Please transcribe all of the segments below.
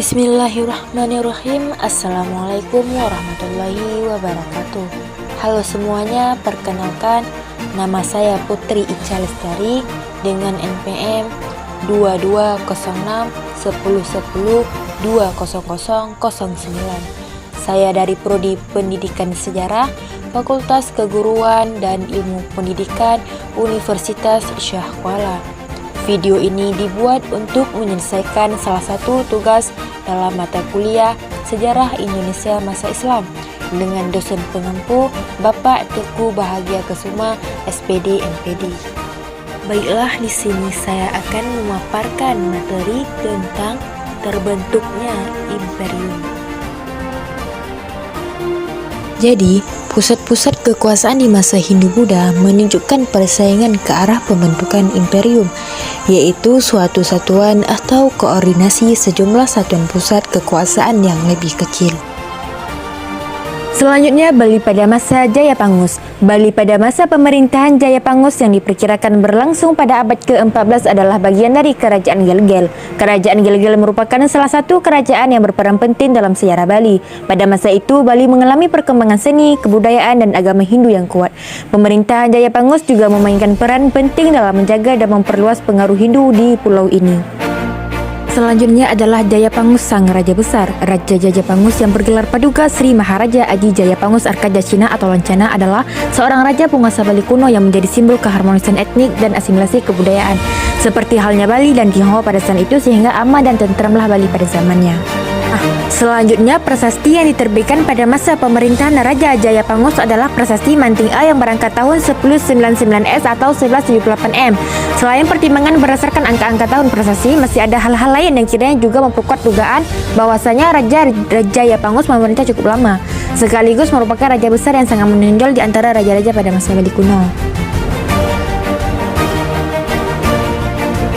Bismillahirrahmanirrahim. Assalamualaikum warahmatullahi wabarakatuh. Halo semuanya, perkenalkan nama saya Putri Ica Lestari dengan NPM 2206 1010 20009. Saya dari Prodi Pendidikan Sejarah, Fakultas Keguruan dan Ilmu Pendidikan Universitas Syah Kuala. Video ini dibuat untuk menyelesaikan salah satu tugas dalam mata kuliah Sejarah Indonesia Masa Islam dengan dosen pengampu Bapak Teguh Bahagia Kesuma, SPD MPD. Baiklah, di sini saya akan memaparkan materi tentang terbentuknya imperium. Jadi, pusat-pusat kekuasaan di masa Hindu-Buddha menunjukkan persaingan ke arah pembentukan imperium, yaitu suatu satuan atau koordinasi sejumlah satuan pusat kekuasaan yang lebih kecil. Selanjutnya, Bali pada masa Jayapangus. Bali pada masa pemerintahan Jayapangus yang diperkirakan berlangsung pada abad ke-14 adalah bagian dari Kerajaan Gelgel. Kerajaan Gelgel merupakan salah satu kerajaan yang berperan penting dalam sejarah Bali. Pada masa itu, Bali mengalami perkembangan seni, kebudayaan, dan agama Hindu yang kuat. Pemerintahan Jayapangus juga memainkan peran penting dalam menjaga dan memperluas pengaruh Hindu di pulau ini. Selanjutnya adalah Jayapangus Sang Raja Besar. Raja Jayapangus yang bergelar Paduka Sri Maharaja Aji Jayapangus Arkadacina atau Lancana adalah seorang raja penguasa Bali kuno yang menjadi simbol keharmonisan etnik dan asimilasi kebudayaan. Seperti halnya Bali dan Tionghoa pada saat itu, sehingga aman dan tentramlah Bali pada zamannya. Selanjutnya, prasasti yang diterbitkan pada masa pemerintahan Raja Jayapangus adalah Prasasti Manting A yang berangkat tahun 1099S atau 1178M. Selain pertimbangan berdasarkan angka-angka tahun prasasti, masih ada hal-hal lain yang kiranya juga memperkuat dugaan bahwasanya Raja Jayapangus memerintah cukup lama, sekaligus merupakan raja besar yang sangat menonjol di antara raja-raja pada masa Bali kuno.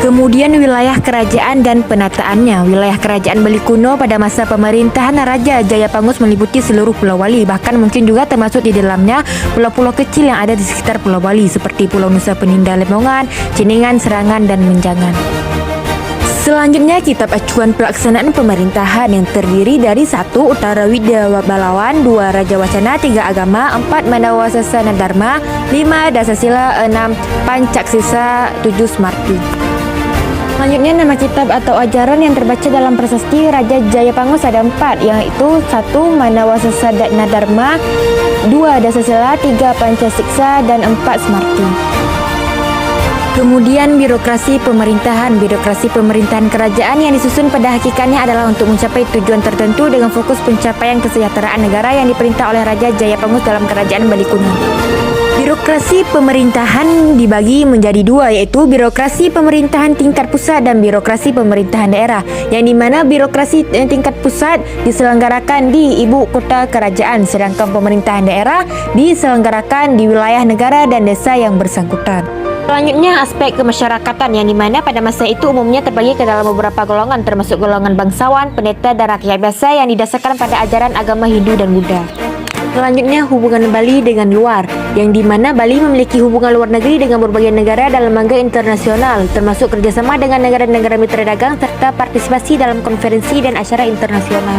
Kemudian wilayah kerajaan dan penataannya. Wilayah kerajaan Bali kuno pada masa pemerintahan Raja Jayapangus meliputi seluruh Pulau Bali, bahkan mungkin juga termasuk di dalamnya pulau-pulau kecil yang ada di sekitar Pulau Bali seperti Pulau Nusa Penida, Lembongan, Ciningan, Serangan, dan Menjangan. Selanjutnya, kitab acuan pelaksanaan pemerintahan yang terdiri dari 1. Utara Widya Balawan, 2. Raja Wacana, 3. Agama, 4. Manawasasana Dharma, 5. Dasasila, 6. Pancaksisa, 7. Smarti. Selanjutnya, nama kitab atau ajaran yang terbaca dalam prasasti Raja Jayapangus ada 4, yaitu 1. Manawasasana Dharma, 2. Dasasila, 3. Pancasiksa, dan 4. Smarti. Kemudian birokrasi pemerintahan. Birokrasi pemerintahan kerajaan yang disusun pada hakikatnya adalah untuk mencapai tujuan tertentu dengan fokus pencapaian kesejahteraan negara yang diperintah oleh Raja Jayapangus dalam kerajaan Bali kuno. Birokrasi pemerintahan dibagi menjadi 2, yaitu birokrasi pemerintahan tingkat pusat dan birokrasi pemerintahan daerah, yang dimana birokrasi tingkat pusat diselenggarakan di ibu kota kerajaan, sedangkan pemerintahan daerah diselenggarakan di wilayah negara dan desa yang bersangkutan. Selanjutnya, aspek kemasyarakatan, yang dimana pada masa itu umumnya terbagi ke dalam beberapa golongan, termasuk golongan bangsawan, pendeta, dan rakyat biasa yang didasarkan pada ajaran agama Hindu dan Buddha. Selanjutnya, hubungan Bali dengan luar, yang dimana Bali memiliki hubungan luar negeri dengan berbagai negara dalam lembaga internasional, termasuk kerjasama dengan negara-negara mitra dagang serta partisipasi dalam konferensi dan acara internasional.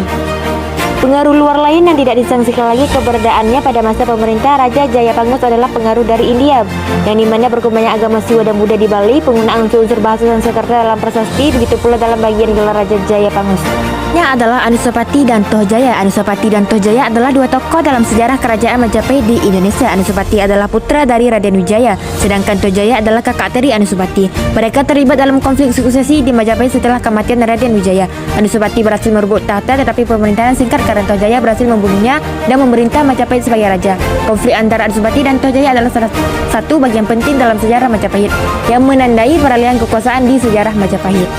Pengaruh luar lain yang tidak disangsikan lagi keberadaannya pada masa pemerintah Raja Jayapangus adalah pengaruh dari India, yang dimana berkembangnya agama Siwa dan Buddha di Bali, penggunaan unsur-unsur bahasa Sanskerta dalam prasasti, begitu pula dalam bagian gelar Raja Jayapangus. Adalah Anusapati dan Tohjaya. Anusapati dan Tohjaya adalah 2 tokoh dalam sejarah kerajaan Majapahit di Indonesia. Anusapati adalah putra dari Raden Wijaya, sedangkan Tohjaya adalah kakak tiri Anusapati. Mereka terlibat dalam konflik suksesi di Majapahit setelah kematian Raden Wijaya. Anusapati berhasil merebut tahta, tetapi pemerintahan singkat karena Tohjaya berhasil membunuhnya dan memerintah Majapahit sebagai raja. Konflik antara Anusapati dan Tohjaya adalah salah satu bagian penting dalam sejarah Majapahit yang menandai peralihan kekuasaan di sejarah Majapahit.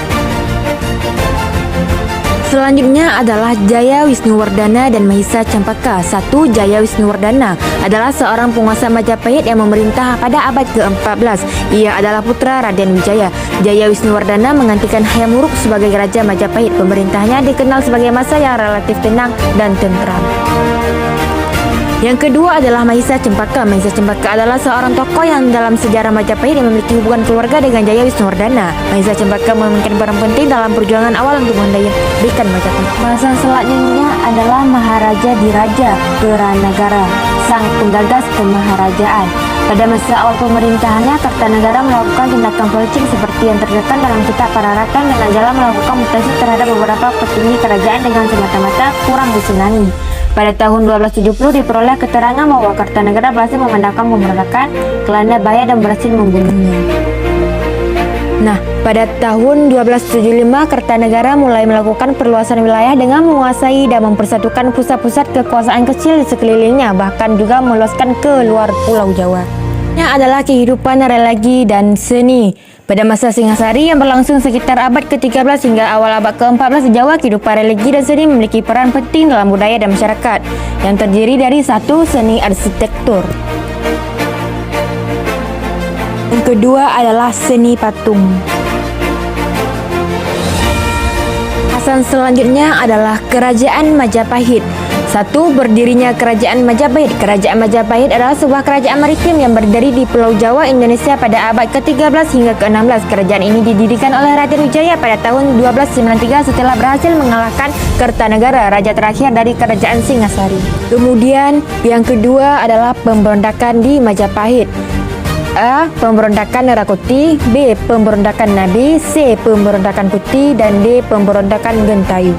Selanjutnya adalah Jaya Wisnuwardana dan Mahisa Campaka. 1. Jaya Wisnuwardana adalah seorang penguasa Majapahit yang memerintah pada abad ke-14. Ia adalah putra Raden Wijaya. Jaya Wisnuwardana menggantikan Hayam Wuruk sebagai Raja Majapahit. Pemerintahnya dikenal sebagai masa yang relatif tenang dan tentram. Yang kedua adalah Mahisa Cempaka. Mahisa Cempaka adalah seorang tokoh yang dalam sejarah Majapahit yang memiliki hubungan keluarga dengan Jaya Wisnuwardana. Mahisa Cempaka memainkan peran penting dalam perjuangan awal untuk mendirikan Majapahit. Masa selanjutnya adalah Maharaja Diraja Keranagara, sang penggagas kemaharajaan. Pada masa awal pemerintahannya, Kertanegara melakukan tindakan politik seperti yang terdekat dalam kitab Pararatan dengan jalan melakukan mutasi terhadap beberapa petinggi kerajaan dengan semata-mata kurang disenangi. Pada tahun 1270 diperoleh keterangan bahwa Kertanegara berhasil memenangkan pemberontakan Kelanda Baya dan berhasil membunuhnya. Nah, pada tahun 1275 Kertanegara mulai melakukan perluasan wilayah dengan menguasai dan mempersatukan pusat-pusat kekuasaan kecil di sekelilingnya, bahkan juga meluaskan ke luar Pulau Jawa. Yang adalah kehidupan religi dan seni. Pada masa Singasari yang berlangsung sekitar abad ke-13 hingga awal abad ke-14 di Jawa, kehidupan religi dan seni memiliki peran penting dalam budaya dan masyarakat yang terdiri dari satu, seni arsitektur. Yang kedua adalah seni patung. Hasan selanjutnya adalah Kerajaan Majapahit. Satu, berdirinya Kerajaan Majapahit. Kerajaan Majapahit adalah sebuah kerajaan maritim yang berdiri di Pulau Jawa, Indonesia pada abad ke-13 hingga ke-16. Kerajaan ini didirikan oleh Raden Wijaya pada tahun 1293 setelah berhasil mengalahkan Kertanegara, raja terakhir dari Kerajaan Singasari. Kemudian yang kedua adalah pemberontakan di Majapahit. A. Pemberontakan Nerakuti, B. Pemberontakan Nabi, C. Pemberontakan Putih, dan D. Pemberontakan Gentayu.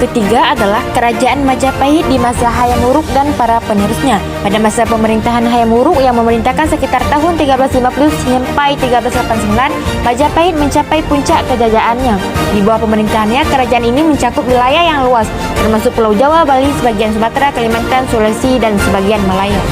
Ketiga adalah Kerajaan Majapahit di masa Hayam Wuruk dan para penerusnya. Pada masa pemerintahan Hayam Wuruk yang memerintahkan sekitar tahun 1350 sampai 1389, Majapahit mencapai puncak kejayaannya. Di bawah pemerintahannya, kerajaan ini mencakup wilayah yang luas, termasuk Pulau Jawa, Bali, sebagian Sumatera, Kalimantan, Sulawesi, dan sebagian Malaya.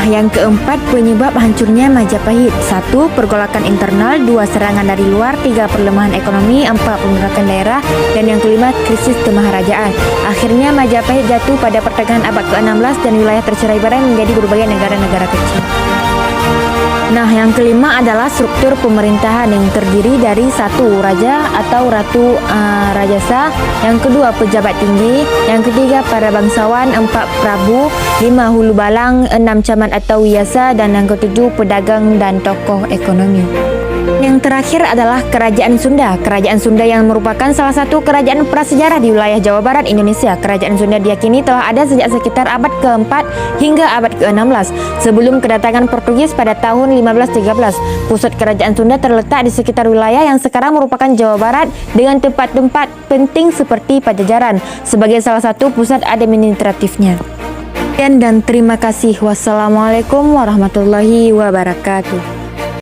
Yang keempat, penyebab hancurnya Majapahit. 1. Pergolakan internal, 2. Serangan dari luar, 3. Perlemahan ekonomi, 4. Pemberontakan daerah, dan yang kelima, krisis kemaharajaan. Akhirnya Majapahit jatuh pada pertengahan abad ke-16 dan wilayah tercerai-berai menjadi berbagai negara-negara kecil. Nah, yang kelima adalah struktur pemerintahan yang terdiri dari 1. Raja atau Ratu Rajasa, yang kedua pejabat tinggi, yang ketiga para bangsawan, 4. Prabu, 5. Hulu balang, 6. Camat atau wiasa, dan yang ketujuh pedagang dan tokoh ekonomi. Yang terakhir adalah Kerajaan Sunda. Kerajaan Sunda yang merupakan salah satu kerajaan prasejarah di wilayah Jawa Barat, Indonesia. Kerajaan Sunda diyakini telah ada sejak sekitar abad ke-4 hingga abad ke-16 sebelum kedatangan Portugis pada tahun 1513. Pusat Kerajaan Sunda terletak di sekitar wilayah yang sekarang merupakan Jawa Barat dengan tempat-tempat penting seperti Pajajaran sebagai salah satu pusat administratifnya. Dan terima kasih. Wassalamualaikum warahmatullahi wabarakatuh.